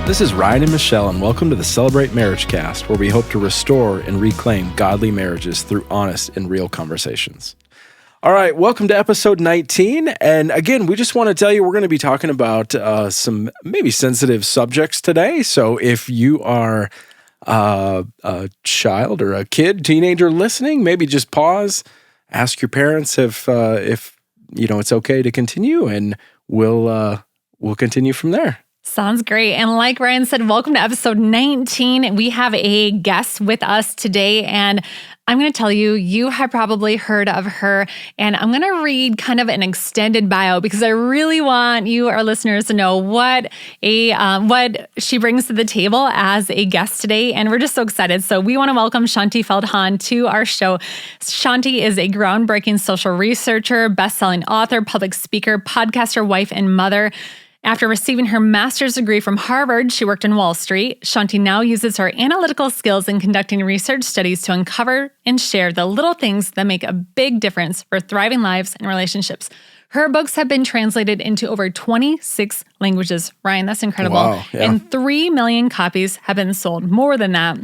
This is Ryan and Michelle, and welcome to the Celebrate Marriage Cast, where we hope to restore and reclaim godly marriages through honest and real conversations. All right, welcome to episode 19. And again, we just want to tell you we're going to be talking about some maybe sensitive subjects today. So if you are a child or a kid, teenager listening, maybe just pause, ask your parents if you know it's okay to continue, and we'll continue from there. Sounds great. And like Ryan said, welcome to episode 19. We have a guest with us today, and I'm going to tell you, you have probably heard of her, and I'm going to read kind of an extended bio because I really want you, our listeners, to know what she brings to the table as a guest today, and we're just so excited. So we want to welcome Shaunti Feldhahn to our show. Shaunti is a groundbreaking social researcher, best-selling author, public speaker, podcaster, wife, and mother. After receiving her master's degree from Harvard, she worked in Wall Street. Shaunti now uses her analytical skills in conducting research studies to uncover and share the little things that make a big difference for thriving lives and relationships. Her books have been translated into over 26 languages. Ryan, that's incredible. Wow, yeah. And 3 million copies have been sold, more than that.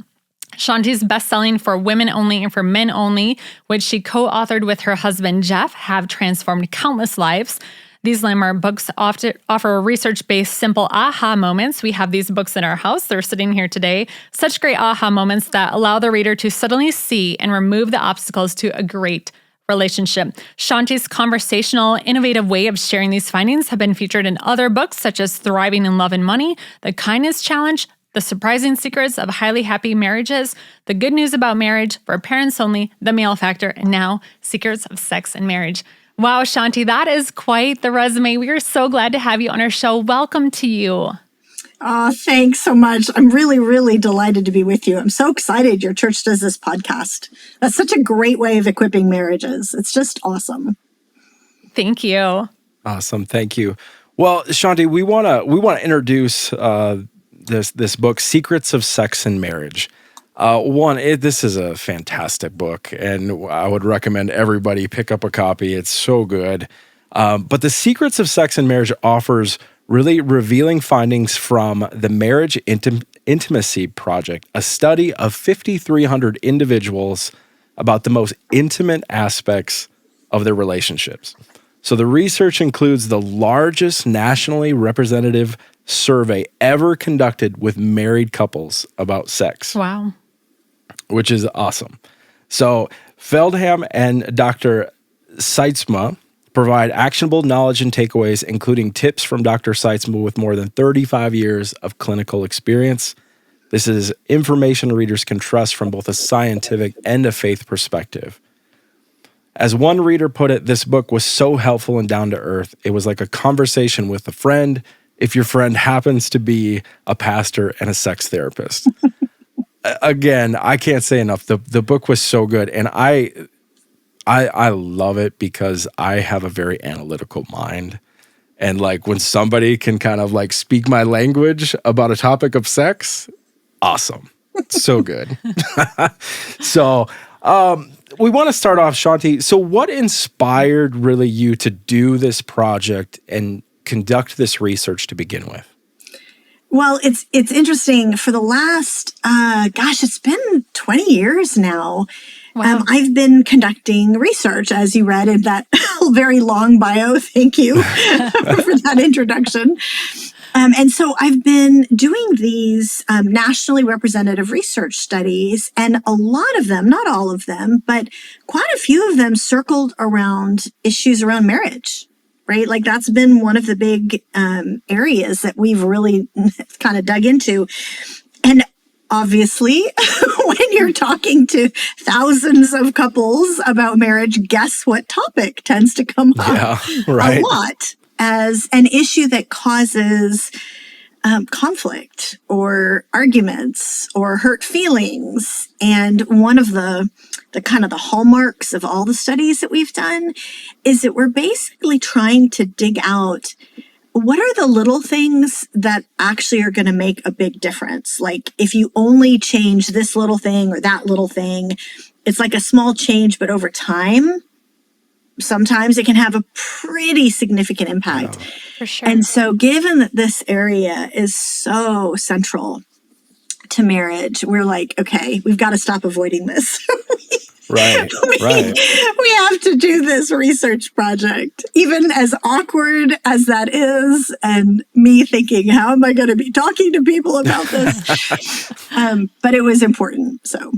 Shaunti's best-selling For Women Only and For Men Only, which she co-authored with her husband, Jeff, have transformed countless lives. These landmark books offer research-based, simple aha moments. We have these books in our house. They're sitting here today. Such great aha moments that allow the reader to suddenly see and remove the obstacles to a great relationship. Shaunti's conversational, innovative way of sharing these findings have been featured in other books such as Thriving in Love and Money, The Kindness Challenge, The Surprising Secrets of Highly Happy Marriages, The Good News About Marriage, For Parents Only, The Male Factor, and now Secrets of Sex and Marriage. Wow, Shaunti, that is quite the resume. We are so glad to have you on our show. Welcome to you. Thanks so much. I'm really, really delighted to be with you. I'm so excited your church does this podcast. That's such a great way of equipping marriages. It's just awesome. Thank you. Awesome, thank you. Well, Shaunti, we want to introduce this book, Secrets of Sex and Marriage. This is a fantastic book, and I would recommend everybody pick up a copy. It's so good. But the Secrets of Sex and Marriage offers really revealing findings from the Marriage Intimacy Project, a study of 5,300 individuals about the most intimate aspects of their relationships. So the research includes the largest nationally representative survey ever conducted with married couples about sex. Wow. Which is awesome. So Feldhahn and Dr. Seitzma provide actionable knowledge and takeaways, including tips from Dr. Seitzma with more than 35 years of clinical experience. This is information readers can trust from both a scientific and a faith perspective. As one reader put it, this book was so helpful and down to earth. It was like a conversation with a friend, if your friend happens to be a pastor and a sex therapist. Again, I can't say enough. The book was so good, and I love it because I have a very analytical mind, and like when somebody can kind of like speak my language about a topic of sex, awesome, so good. So we want to start off, Shaunti. So what inspired really you to do this project and conduct this research to begin with? Well, it's interesting. For the last, it's been 20 years now. Wow. I've been conducting research, as you read in that very long bio. Thank you for that introduction. And so I've been doing these nationally representative research studies, and a lot of them, not all of them, but quite a few of them circled around issues around marriage. Right? Like that's been one of the big areas that we've really kind of dug into. And obviously, when you're talking to thousands of couples about marriage, guess what topic tends to come up a lot as an issue that causes conflict or arguments or hurt feelings. And one of the kind of the hallmarks of all the studies that we've done is that we're basically trying to dig out what are the little things that actually are going to make a big difference. Like if you only change this little thing or that little thing, it's like a small change, but over time, sometimes it can have a pretty significant impact. Yeah. For sure. And so given that this area is so central to marriage, we're like, okay, we've got to stop avoiding this. Right. Right. We have to do this research project, even as awkward as that is. And me thinking, how am I going to be talking to people about this? But it was important. So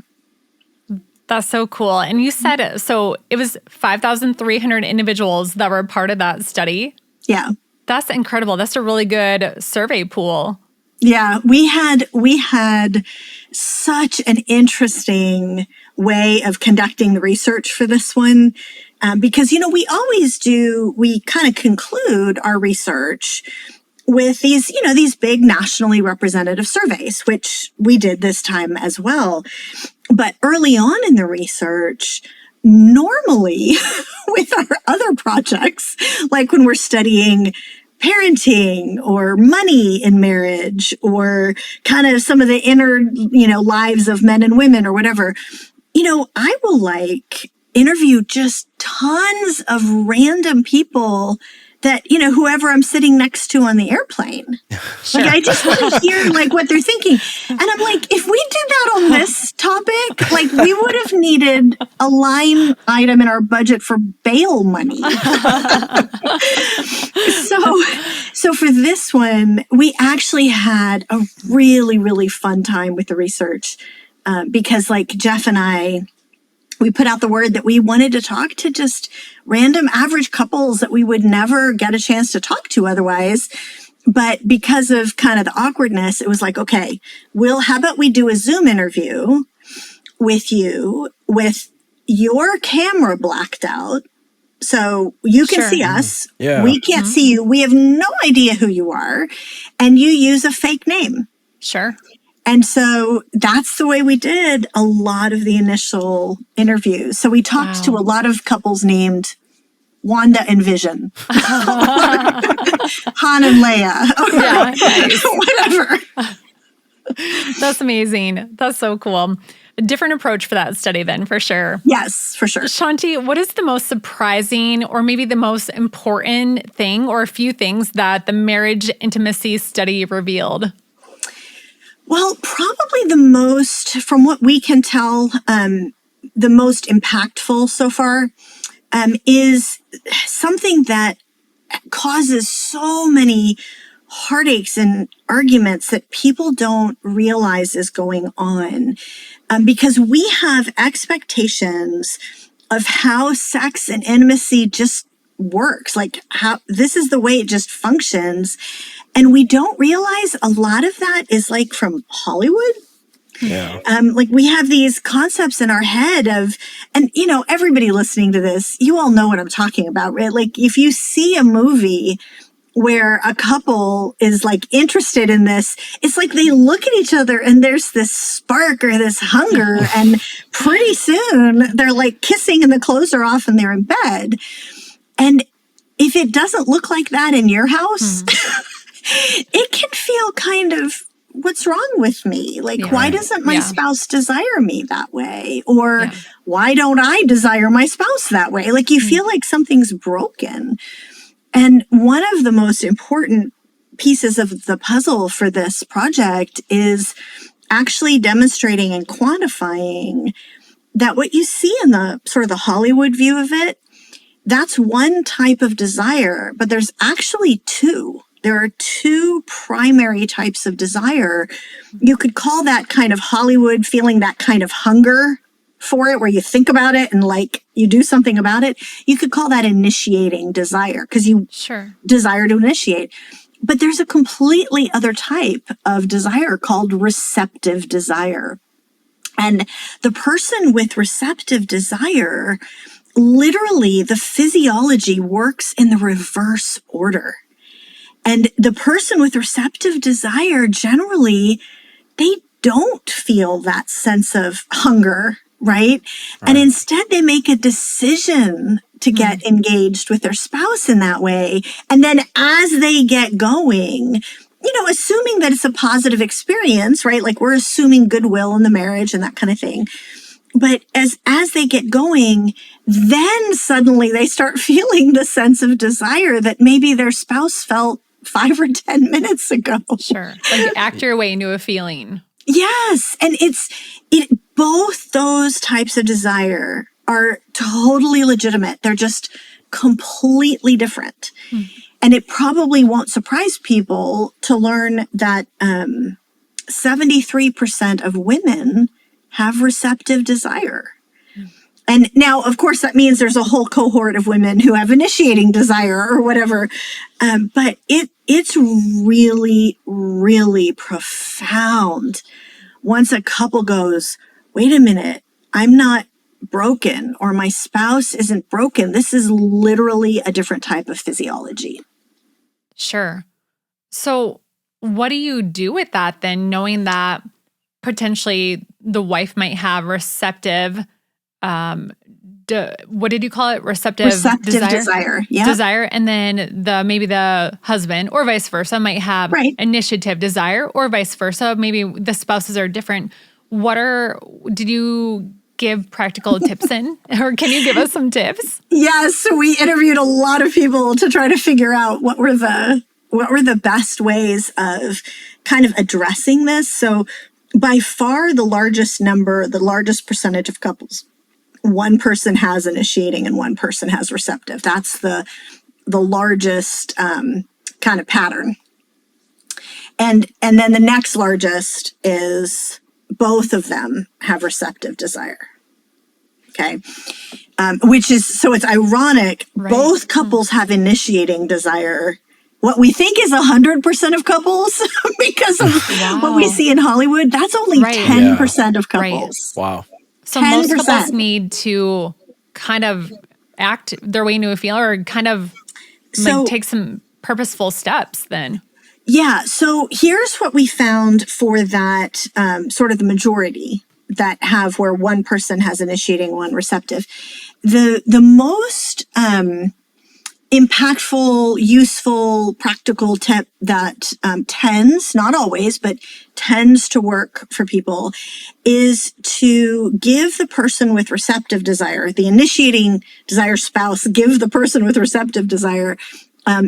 That's so cool. And you said, so it was 5,300 individuals that were part of that study. yeah. That's incredible. That's a really good survey pool. Yeah, we had such an interesting way of conducting the research for this one because, we kind of conclude our research with these big nationally representative surveys, which we did this time as well. But early on in the research, normally with our other projects, like when we're studying parenting or money in marriage or kind of some of the inner, lives of men and women or whatever, I will interview just tons of random people that, whoever I'm sitting next to on the airplane. Sure. I just want to hear what they're thinking. And I'm like, if we did that on this topic, we would have needed a line item in our budget for bail money. So for this one, we actually had a really, really fun time with the research because Jeff and I, we put out the word that we wanted to talk to just random average couples that we would never get a chance to talk to otherwise. But because of kind of the awkwardness, it was okay, how about we do a Zoom interview with you with your camera blacked out so you can see us. Yeah. We can't see you. We have no idea who you are. And you use a fake name. Sure. And so that's the way we did a lot of the initial interviews. So we talked to a lot of couples named Wanda and Vision, Han and Leia, Yeah, nice. whatever. That's amazing. That's so cool. A different approach for that study then, for sure. Yes, for sure. Shaunti, what is the most surprising or maybe the most important thing or a few things that the marriage intimacy study revealed? Well, probably the most, from what we can tell, the most impactful so far is something that causes so many heartaches and arguments that people don't realize is going on because we have expectations of how sex and intimacy just works, how this is the way it just functions. And we don't realize a lot of that is from Hollywood. Yeah. We have these concepts in our head of, and everybody listening to this, you all know what I'm talking about, right? If you see a movie where a couple is interested in this, it's they look at each other and there's this spark or this hunger and pretty soon they're kissing and the clothes are off and they're in bed. And if it doesn't look like that in your house, it can feel kind of, what's wrong with me? Why doesn't my spouse desire me that way? Or why don't I desire my spouse that way? You feel like something's broken. And one of the most important pieces of the puzzle for this project is actually demonstrating and quantifying that what you see in the sort of the Hollywood view of it, that's one type of desire, but there's actually two. There are two primary types of desire. You could call that kind of Hollywood feeling that kind of hunger for it, where you think about it and you do something about it. You could call that initiating desire because you desire to initiate. But there's a completely other type of desire called receptive desire. And the person with receptive desire, literally the physiology works in the reverse order. And the person with receptive desire, generally, they don't feel that sense of hunger, right? And instead, they make a decision to get engaged with their spouse in that way. And then as they get going, assuming that it's a positive experience, right? We're assuming goodwill in the marriage and that kind of thing. But as they get going, then suddenly they start feeling the sense of desire that maybe their spouse felt 5 or 10 minutes ago. Sure. Like act your way into a feeling. Yes. And both those types of desire are totally legitimate. They're just completely different. And it probably won't surprise people to learn that 73% of women have receptive desire. And now, of course, that means there's a whole cohort of women who have initiating desire or whatever. But it's really, really profound once a couple goes, wait a minute, I'm not broken, or my spouse isn't broken. This is literally a different type of physiology. Sure. So what do you do with that then, knowing that potentially the wife might have receptive, what did you call it? Receptive desire. Yeah. Desire. And then maybe the husband or vice versa might have initiative desire, or vice versa. Maybe the spouses are different. Did you give practical tips in, or can you give us some tips? Yes. So we interviewed a lot of people to try to figure out what were the best ways of kind of addressing this. So by far the largest percentage of couples, one person has initiating and one person has receptive. That's the largest kind of pattern. And then the next largest is both of them have receptive desire. Okay. So it's ironic. Right. Both couples have initiating desire. What we think is 100% of couples because of what we see in Hollywood, that's only 10% of couples. Right. Wow. So 10%. Most couples need to kind of act their way into a feeling, or kind of take some purposeful steps then. Yeah. So here's what we found for that sort of the majority that have where one person has initiating, one receptive. The most impactful, useful, practical tip that tends, not always, but tends to work for people is to give the person with receptive desire, the initiating desire spouse, give the person with receptive desire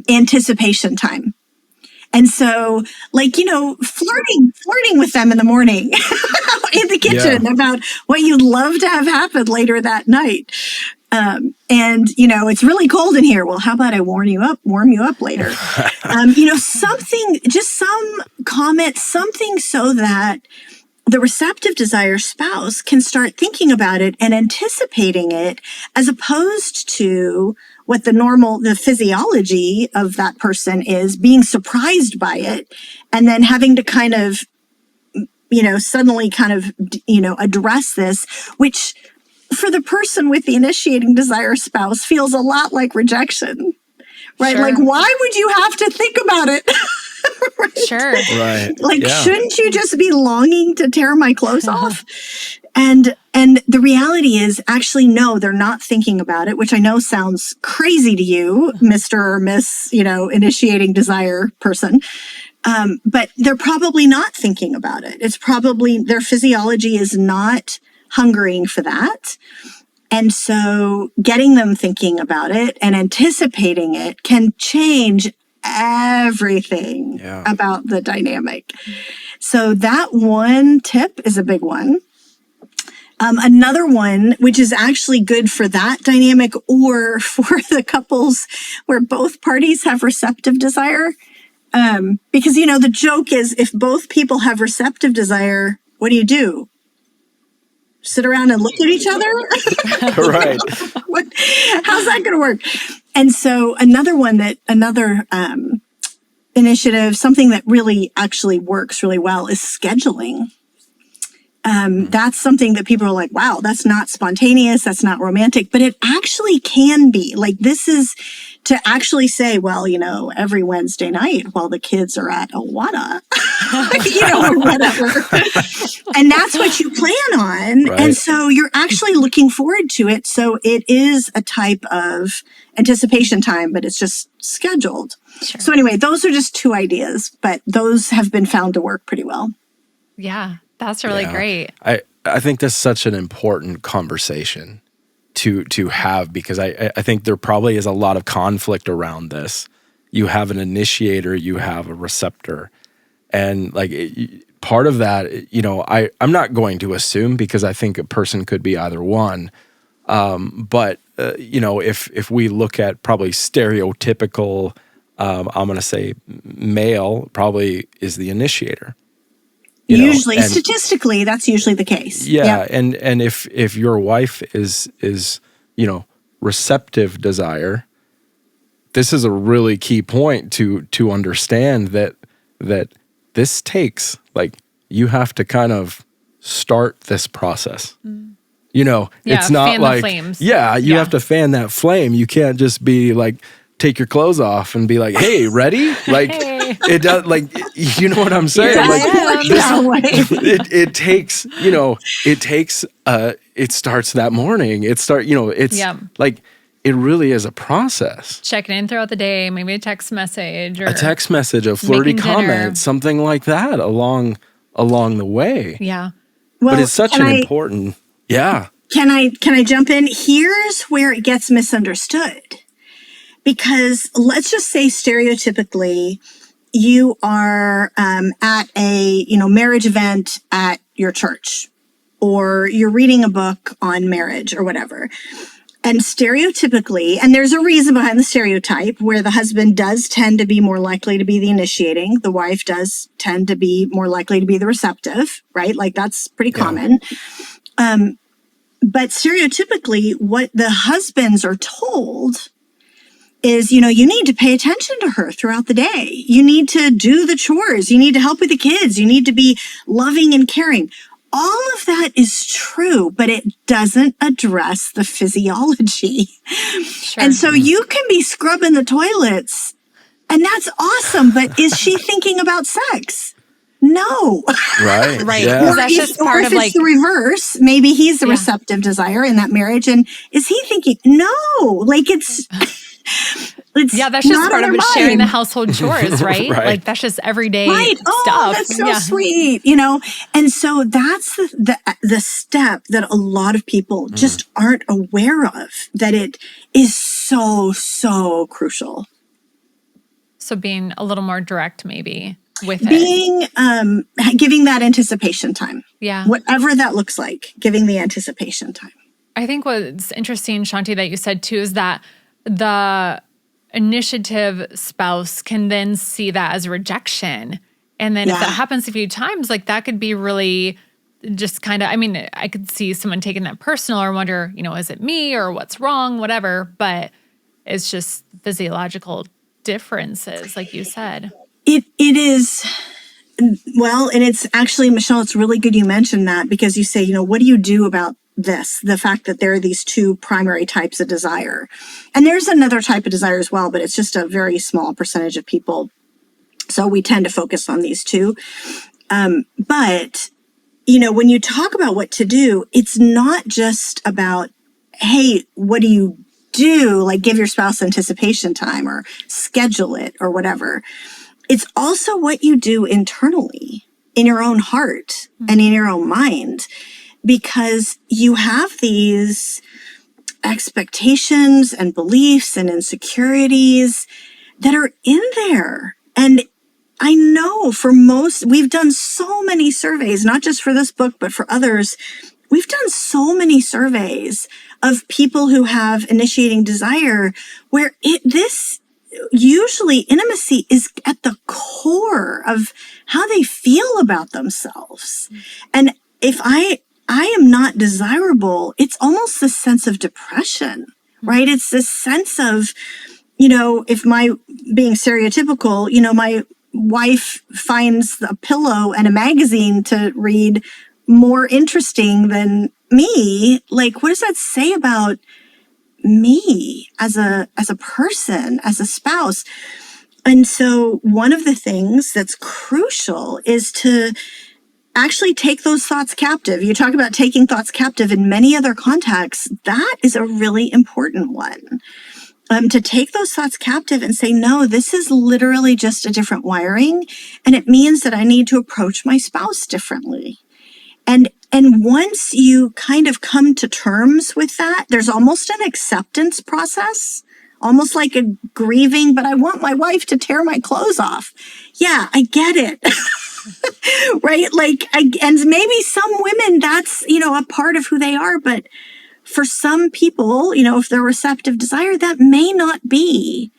anticipation time. And so, flirting with them in the morning in the kitchen about what you'd love to have happen later that night. And it's really cold in here. Well, how about I warm you up later? Some comment, something so that the receptive desire spouse can start thinking about it and anticipating it, as opposed to what the physiology of that person is, being surprised by it and then having to kind of, suddenly kind of, address this, which for the person with the initiating desire spouse feels a lot like rejection, right? Sure. Like, why would you have to think about it? Right? Sure. Right. Shouldn't you just be longing to tear my clothes off? And the reality is, actually, no, they're not thinking about it, which I know sounds crazy to you, Mr. or Miss, initiating desire person. But they're probably not thinking about it. It's probably their physiology is not hungering for that. And so getting them thinking about it and anticipating it can change everything about the dynamic. So that one tip is a big one. Another one, which is actually good for that dynamic or for the couples where both parties have receptive desire. Because, the joke is, if both people have receptive desire, what do? Sit around and look at each other? Right. How's that going to work? And so another initiative, something that really actually works really well, is scheduling. That's something that people are like, wow, that's not spontaneous, that's not romantic, but it actually can be. Like, this is to actually say, well, every Wednesday night while the kids are at Awana, or whatever. And that's what you plan on. Right. And so you're actually looking forward to it. So it is a type of anticipation time, but it's just scheduled. Sure. So anyway, those are just two ideas, but those have been found to work pretty well. Yeah. That's really great. I I think that's such an important conversation to have, because I think there probably is a lot of conflict around this. You have an initiator, you have a receptor, and like part of that, you know, I'm not going to assume, because I think a person could be either one. But you know, if we look at probably stereotypical, I'm going to say male probably is the initiator. Usually, statistically, that's usually the case. Yeah, yep. And if your wife is you know, receptive desire, this is a really key point to understand that this takes, like, you have to kind of start this process. You know, it's not like you have to fan that flame. You can't just be like, take your clothes off and be like, hey, ready? Like, it does, like, you know what I'm saying? It takes, you know, it starts that morning. It's like, it really is a process. Checking in throughout the day, maybe a text message, a flirty comment, something like that along the way. Yeah. Well, but it's such an important, Can I jump in? Here's where it gets misunderstood. Because let's just say stereotypically, you are at a marriage event at your church, or you're reading a book on marriage or whatever. And stereotypically, and there's a reason behind the stereotype, where the husband does tend to be more likely to be the initiating, the wife does tend to be more likely to be the receptive, right? Like, that's pretty common. But stereotypically, what the husbands are told is, you need to pay attention to her throughout the day. You need to do the chores. You need to help with the kids. You need to be loving and caring. All of that is true, but it doesn't address the physiology. Sure. And so you can be scrubbing the toilets, and that's awesome, but is she thinking about sex? No. Right. Right. Yeah. That's just part of, if it's the reverse, maybe he's the receptive desire in that marriage, and is he thinking, no, like it's that's just part of sharing the household chores, right? Right. Like, that's just everyday stuff. Oh, that's so sweet, And so that's the step that a lot of people just aren't aware of, that it is so, so crucial. So being a little more direct, maybe, with giving that anticipation time. Yeah. Whatever that looks like, giving the anticipation time. I think what's interesting, Shaunti, that you said too, is that the initiative spouse can then see that as rejection. And then if that happens a few times, like, that could be really just kind of, I mean, I could see someone taking that personal or wonder, is it me or what's wrong, whatever. But it's just physiological differences, like you said. It is, well, and it's actually, Michelle, it's really good you mentioned that, because you say, what do you do about this, the fact that there are these two primary types of desire. And there's another type of desire as well, but it's just a very small percentage of people. So we tend to focus on these two. But, when you talk about what to do, it's not just about, hey, what do you do? Like, give your spouse anticipation time or schedule it or whatever. It's also what you do internally in your own heart and in your own mind. Because you have these expectations and beliefs and insecurities that are in there. And I know we've done so many surveys, not just for this book, but for others. We've done so many surveys of people who have initiating desire, where usually intimacy is at the core of how they feel about themselves. And if I am not desirable, it's almost this sense of depression, right? It's this sense of, if being stereotypical, my wife finds a pillow and a magazine to read more interesting than me, like, what does that say about me as a person, as a spouse? And so one of the things that's crucial is to actually take those thoughts captive. You talk about taking thoughts captive in many other contexts. That is a really important one. To take those thoughts captive and say, no, this is literally just a different wiring. And it means that I need to approach my spouse differently. And And once you kind of come to terms with that, there's almost an acceptance process, almost like a grieving, but I want my wife to tear my clothes off. Yeah, I get it. Right? And maybe some women, that's, a part of who they are. But for some people, if they're receptive desire, that may not be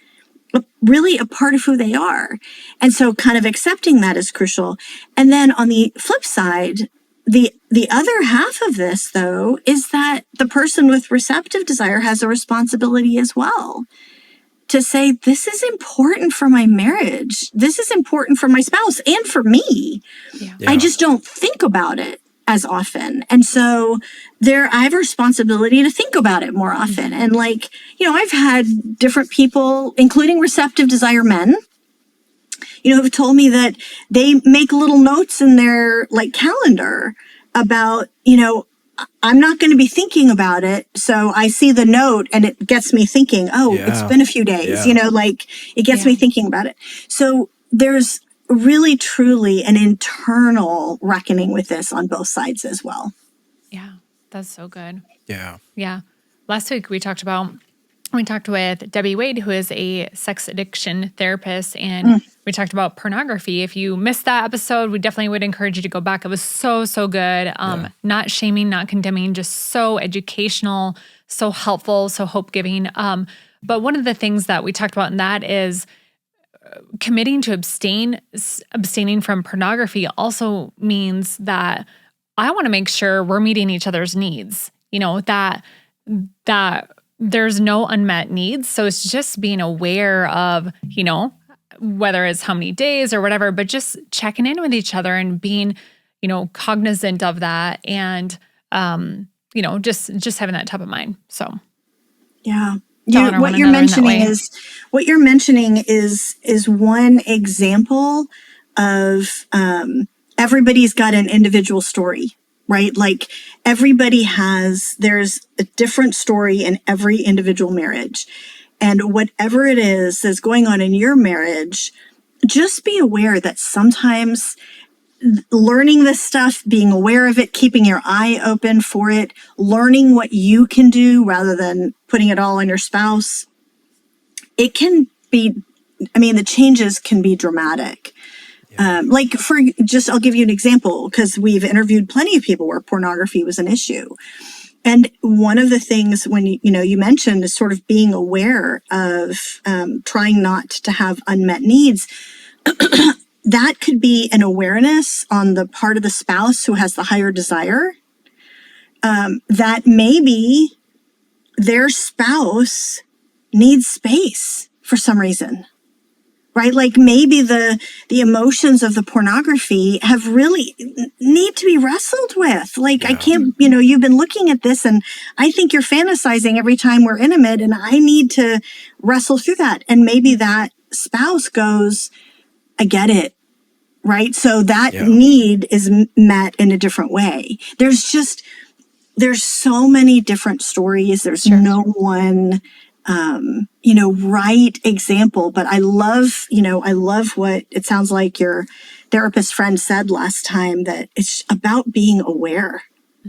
really a part of who they are. And so kind of accepting that is crucial. And then on the flip side, the other half of this, though, is that the person with receptive desire has a responsibility as well to say, this is important for my marriage. This is important for my spouse and for me. Yeah. I just don't think about it as often. And so I have a responsibility to think about it more often. And I've had different people, including receptive desire men, who've told me that they make little notes in their calendar about, I'm not going to be thinking about it. So I see the note and it gets me thinking, it's been a few days, it gets me thinking about it. So there's really, truly an internal reckoning with this on both sides as well. Yeah, that's so good. Yeah. Yeah. Last week we talked with Debbie Wade, who is a sex addiction therapist, and we talked about pornography. If you missed that episode, we definitely would encourage you to go back. It was so, so good. Not shaming, not condemning, just so educational, so helpful, so hope-giving. But one of the things that we talked about in that is committing to abstaining from pornography also means that I want to make sure we're meeting each other's needs, that there's no unmet needs. So it's just being aware of, whether it's how many days or whatever, but just checking in with each other and being, cognizant of that and, just having that top of mind. So, yeah. What you're mentioning is one example of everybody's got an individual story, right? There's a different story in every individual marriage. And whatever it is that's going on in your marriage, just be aware that sometimes learning this stuff, being aware of it, keeping your eye open for it, learning what you can do rather than putting it all on your spouse, it can be, the changes can be dramatic. Yeah. I'll give you an example, because we've interviewed plenty of people where pornography was an issue. And one of the things when you mentioned is sort of being aware of trying not to have unmet needs. That could be an awareness on the part of the spouse who has the higher desire, that maybe their spouse needs space for some reason, right? Maybe the emotions of the pornography have really need to be wrestled with. I can't, you've been looking at this and I think you're fantasizing every time we're intimate and I need to wrestle through that. And maybe that spouse goes, I get it. Right. So that need is met in a different way. There's so many different stories. There's no one, right example, but I love what it sounds like your therapist friend said last time, that it's about being aware,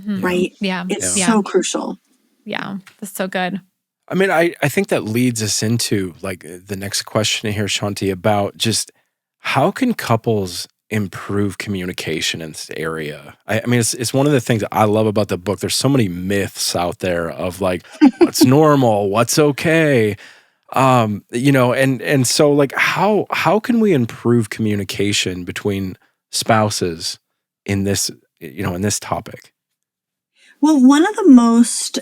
right? Yeah. It's so crucial. Yeah. That's so good. I think that leads us into the next question here, Shaunti, about just how can couples improve communication in this area? It's one of the things that I love about the book. There's so many myths out there of what's normal, what's okay, and so how can we improve communication between spouses in this topic? Well, one of the most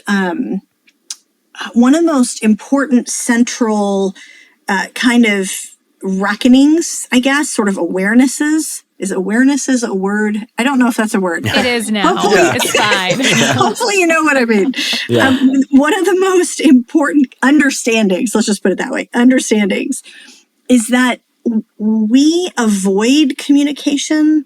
important central kind of reckonings, I guess, sort of awarenesses. Is awarenesses a word? I don't know if that's a word. It is now. It's fine. Hopefully you know what I mean. Yeah. One of the most important understandings, let's just put it that way, understandings, is that we avoid communication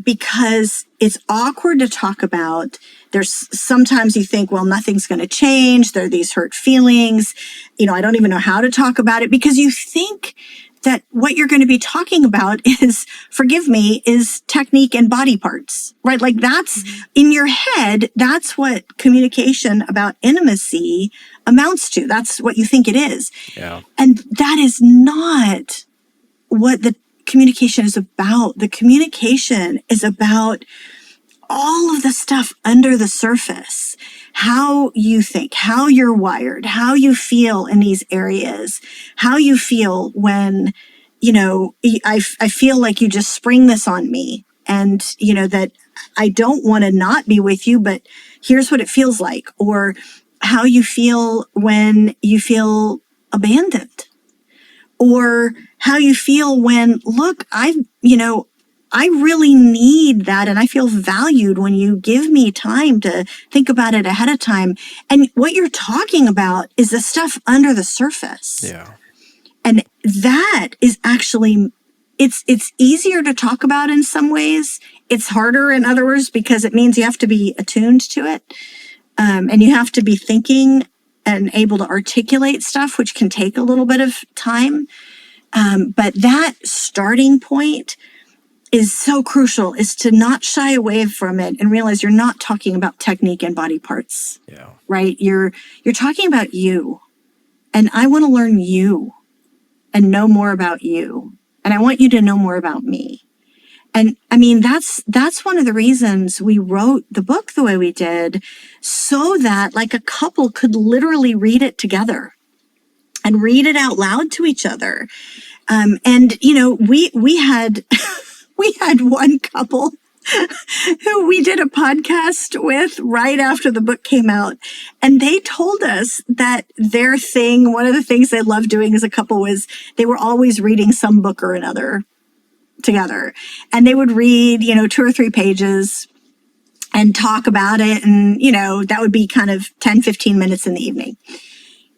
because it's awkward to talk about. There's sometimes you think, well, nothing's going to change. There are these hurt feelings. I don't even know how to talk about it, because you think that what you're going to be talking about is, forgive me, is technique and body parts, right? Like that's in your head. That's what communication about intimacy amounts to. That's what you think it is. Yeah. And that is not what the communication is about. The communication is about all of the stuff under the surface, how you think, how you're wired, how you feel in these areas, how you feel when, I feel like you just spring this on me and, that I don't want to not be with you, but here's what it feels like, or how you feel when you feel abandoned, or how you feel when, look, I really need that. And I feel valued when you give me time to think about it ahead of time. And what you're talking about is the stuff under the surface. Yeah. And that is actually, it's easier to talk about in some ways. It's harder in other words, because it means you have to be attuned to it. And you have to be thinking and able to articulate stuff, which can take a little bit of time. But that starting point is so crucial, is to not shy away from it and realize you're not talking about technique and body parts. Yeah. Right? You're talking about you. And I want to learn you and know more about you. And I want you to know more about me. And I mean, that's one of the reasons we wrote the book the way we did, so that like a couple could literally read it together and read it out loud to each other. We had we had one couple who we did a podcast with right after the book came out. And they told us that their thing, one of the things they loved doing as a couple was they were always reading some book or another together. And they would read, 2 or 3 pages and talk about it. And, that would be kind of 10, 15 minutes in the evening.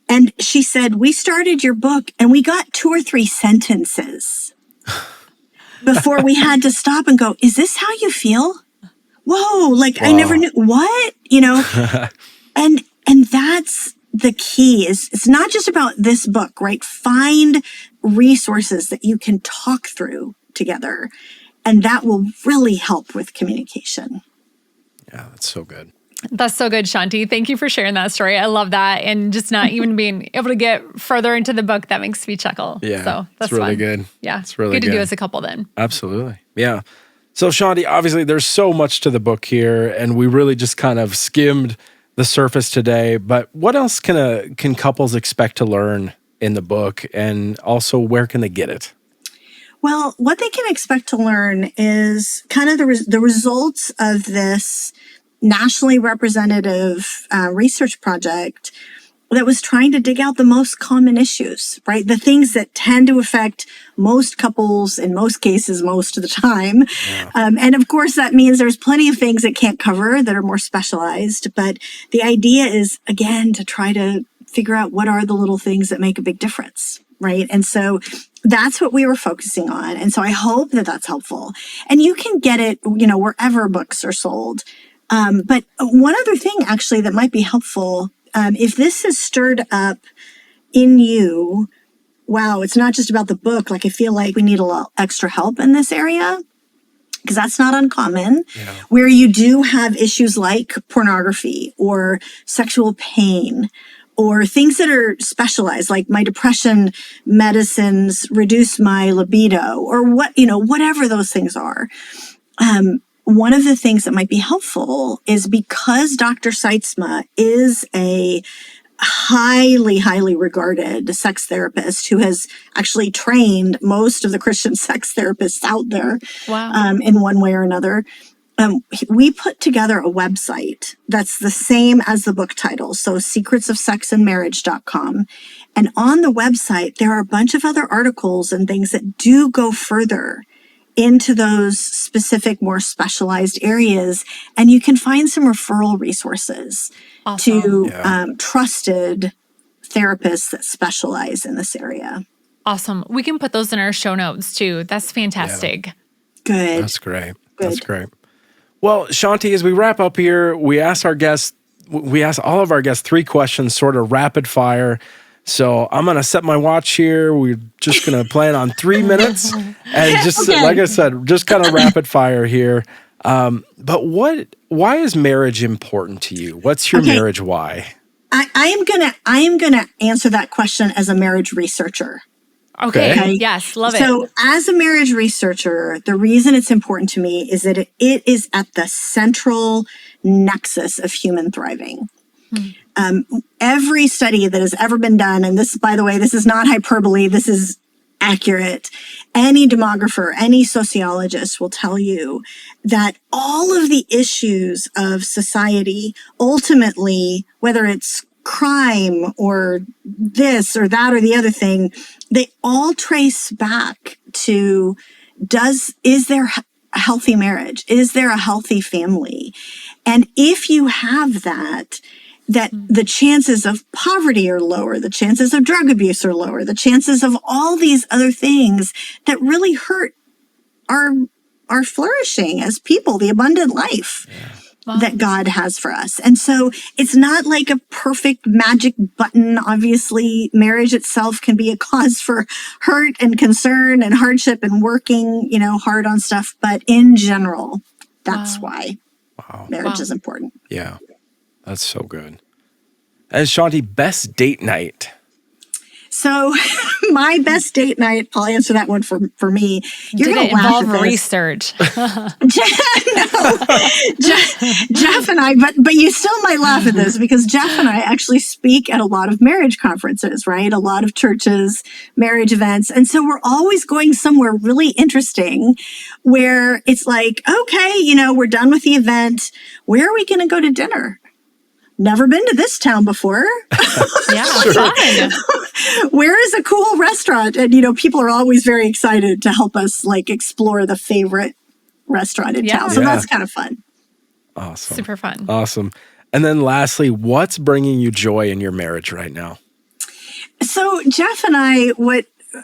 And she said, we started your book and we got 2 or 3 sentences before we had to stop and go, is this how you feel? Whoa, Wow. I never knew. What? And that's the key. Is it's not just about this book, right? Find resources that you can talk through together, and that will really help with communication. Yeah, that's so good. That's so good, Shaunti. Thank you for sharing that story. I love that. And just not even being able to get further into the book, that makes me chuckle. Yeah, so that's really fun. good. Yeah, it's really good to good do as a couple then. Absolutely. Yeah. So Shaunti, obviously there's so much to the book here, and we really just kind of skimmed the surface today. But what else can couples expect to learn in the book, and also where can they get it? Well, what they can expect to learn is kind of the results of this nationally representative research project that was trying to dig out the most common issues, right? The things that tend to affect most couples in most cases, most of the time. Yeah. And of course, that means there's plenty of things it can't cover that are more specialized. But the idea is, again, to try to figure out what are the little things that make a big difference, right? And so that's what we were focusing on. And so I hope that that's helpful. And you can get it, wherever books are sold. But one other thing actually that might be helpful, if this has stirred up in you, wow, it's not just about the book. I feel like we need a lot extra help in this area, because that's not uncommon, where you do have issues like pornography or sexual pain, or things that are specialized, like my depression medicines reduce my libido, or whatever those things are. One of the things that might be helpful is, because Dr. Seitzma is a highly, highly regarded sex therapist who has actually trained most of the Christian sex therapists out there. Wow. In one way or another. We put together a website that's the same as the book title, so secretsofsexandmarriage.com. And on the website, there are a bunch of other articles and things that do go further into those specific, more specialized areas. And you can find some referral resources to trusted therapists that specialize in this area. Awesome. We can put those in our show notes too. That's fantastic. Yeah. Good. That's great. Good. That's great. Well, Shaunti, as we wrap up here, we ask all of our guests 3 questions, sort of rapid fire. So I'm going to set my watch here. We're just going to plan on 3 minutes and just, like I said, just kind of rapid fire here. But why is marriage important to you? What's your marriage why? I am gonna answer that question as a marriage researcher. Okay. Yes, love it. So as a marriage researcher, the reason it's important to me is that it is at the central nexus of human thriving. Every study that has ever been done, and this, by the way, this is not hyperbole, this is accurate. Any demographer, any sociologist will tell you that all of the issues of society, ultimately, whether it's crime or this or that or the other thing, they all trace back to is there a healthy marriage? Is there a healthy family? And if you have that the chances of poverty are lower, the chances of drug abuse are lower, the chances of all these other things that really hurt our flourishing as people, the abundant life that God has for us. And so it's not like a perfect magic button. Obviously, marriage itself can be a cause for hurt and concern and hardship and working, hard on stuff. But in general, that's why marriage is important. Yeah. That's so good. And Shaunti, best date night. So my best date night, I'll answer that one for me. You're going to laugh at this. Involve research? Jeff and I, but you still might laugh at this because Jeff and I actually speak at a lot of marriage conferences, right? A lot of churches, marriage events. And so we're always going somewhere really interesting where it's like, okay, we're done with the event. Where are we going to go to dinner? Never been to this town before. Yeah, fun. Where is a cool restaurant? And, people are always very excited to help us explore the favorite restaurant in town. So that's kind of fun. Awesome. Super fun. Awesome. And then lastly, what's bringing you joy in your marriage right now? So Jeff and I,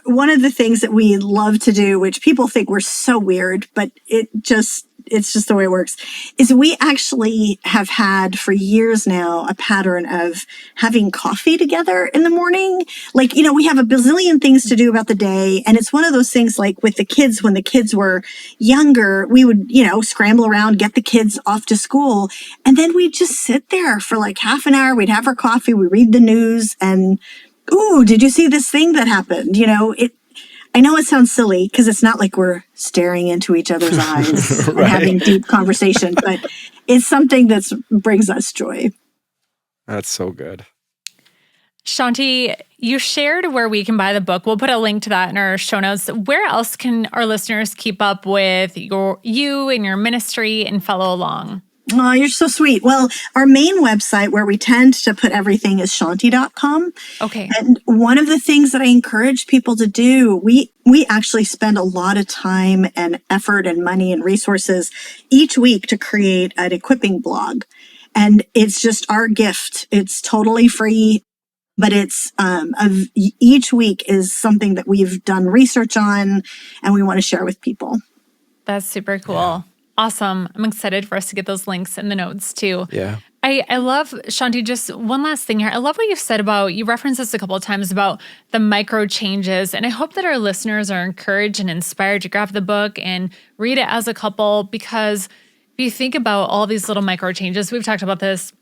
one of the things that we love to do, which people think we're so weird, but it's just the way it works, is we actually have had for years now a pattern of having coffee together in the morning. We have a bazillion things to do about the day. And it's one of those things with the kids, when the kids were younger, we would, scramble around, get the kids off to school. And then we'd just sit there for half an hour. We'd have our coffee. We read the news and, ooh, did you see this thing that happened? I know it sounds silly because it's not like we're staring into each other's eyes and having deep conversation, but it's something that brings us joy. That's so good. Shaunti, you shared where we can buy the book. We'll put a link to that in our show notes. Where else can our listeners keep up with you and your ministry and follow along? Oh, you're so sweet. Well, our main website where we tend to put everything is shaunti.com. Okay. And one of the things that I encourage people to do, we actually spend a lot of time and effort and money and resources each week to create an equipping blog. And it's just our gift. It's totally free, but it's each week is something that we've done research on and we want to share with people. That's super cool. Yeah. Awesome. I'm excited for us to get those links in the notes too. Yeah. I love, Shaunti, just one last thing here. I love what you said about, you referenced this a couple of times about the micro changes. And I hope that our listeners are encouraged and inspired to grab the book and read it as a couple, because if you think about all these little micro changes, we've talked about this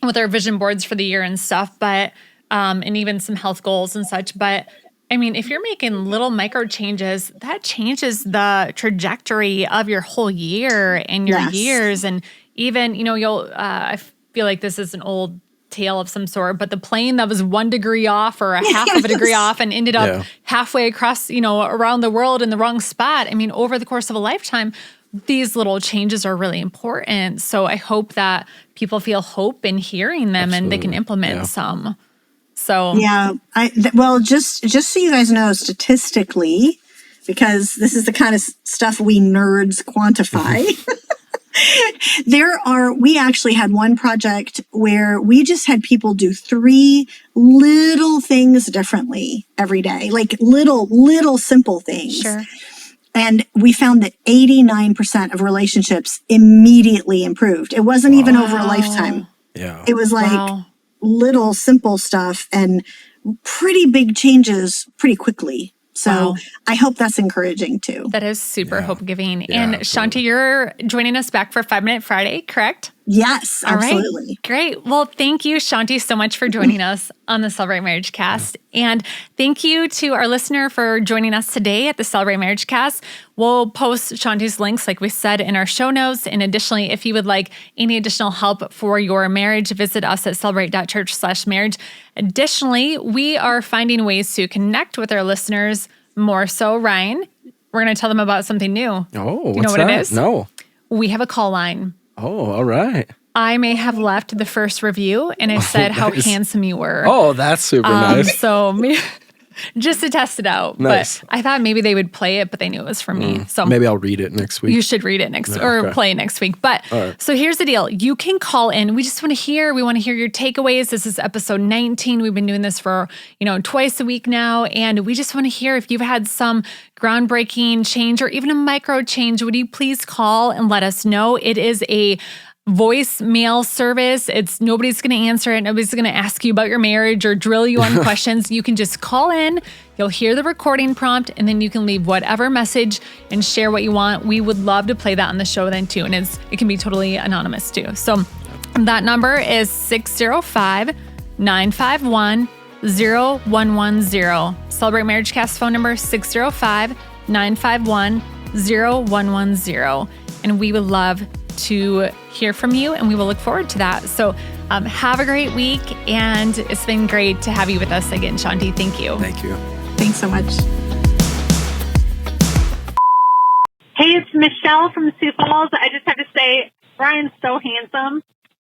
with our vision boards for the year and stuff, but, and even some health goals and such. But I mean, if you're making little micro changes, that changes the trajectory of your whole year and your years. And even, I feel like this is an old tale of some sort, but the plane that was 1 degree off or a half of a degree off and ended up halfway across, around the world in the wrong spot. I mean, over the course of a lifetime, these little changes are really important. So I hope that people feel hope in hearing them and they can implement some. So just so you guys know, statistically, because this is the kind of stuff we nerds quantify, we actually had one project where we just had people do 3 little things differently every day, little simple things. Sure. And we found that 89% of relationships immediately improved. It wasn't even over a lifetime. Yeah. It was little simple stuff, and pretty big changes pretty quickly. So Wow. I hope that's encouraging too. That is super hope-giving. Yeah, and absolutely. Shaunti, you're joining us back for 5-Minute Friday, correct? Yes, All right. absolutely. Great. Well, thank you, Shaunti, so much for joining us on the Celebrate Marriage Cast. And thank you to our listener for joining us today at the Celebrate Marriage Cast. We'll post Shaunti's links, like we said, in our show notes. And additionally, if you would like any additional help for your marriage, visit us at celebrate.church/marriage. Additionally, we are finding ways to connect with our listeners more so. Ryan, we're going to tell them about something new. Oh, what's You know what that? it is? No. We have a call line. Oh, all right. I may have left the first review and I said how nice. handsome you were. Oh, that's super nice. So just to test it out. Nice. But I thought maybe they would play it, but they knew it was for me. So Maybe I'll read it next week. you should read it or play it next week. But so here's the deal. You can call in. We just want to hear your takeaways. This is episode 19. We've been doing this for, twice a week now. And we just want to hear if you've had some groundbreaking change or even a micro change. Would you please call and let us know? It is a voicemail service. Nobody's going to answer it. Nobody's going to ask you about your marriage or drill you on questions. You can just call in. You'll hear the recording prompt, and then you can leave whatever message and share what you want. We would love to play that on the show then too. And it can be totally anonymous too. So that number is 605-951-0110. Celebrate Marriage Cast phone number 605-951-0110. And we would love to hear from you, and we will look forward to that. So have a great week, and it's been great to have you with us again, Shaunti. Thank you. Thank you. Thanks so much. Hey, it's Michelle from Sioux Falls. I just have to say, Brian's so handsome.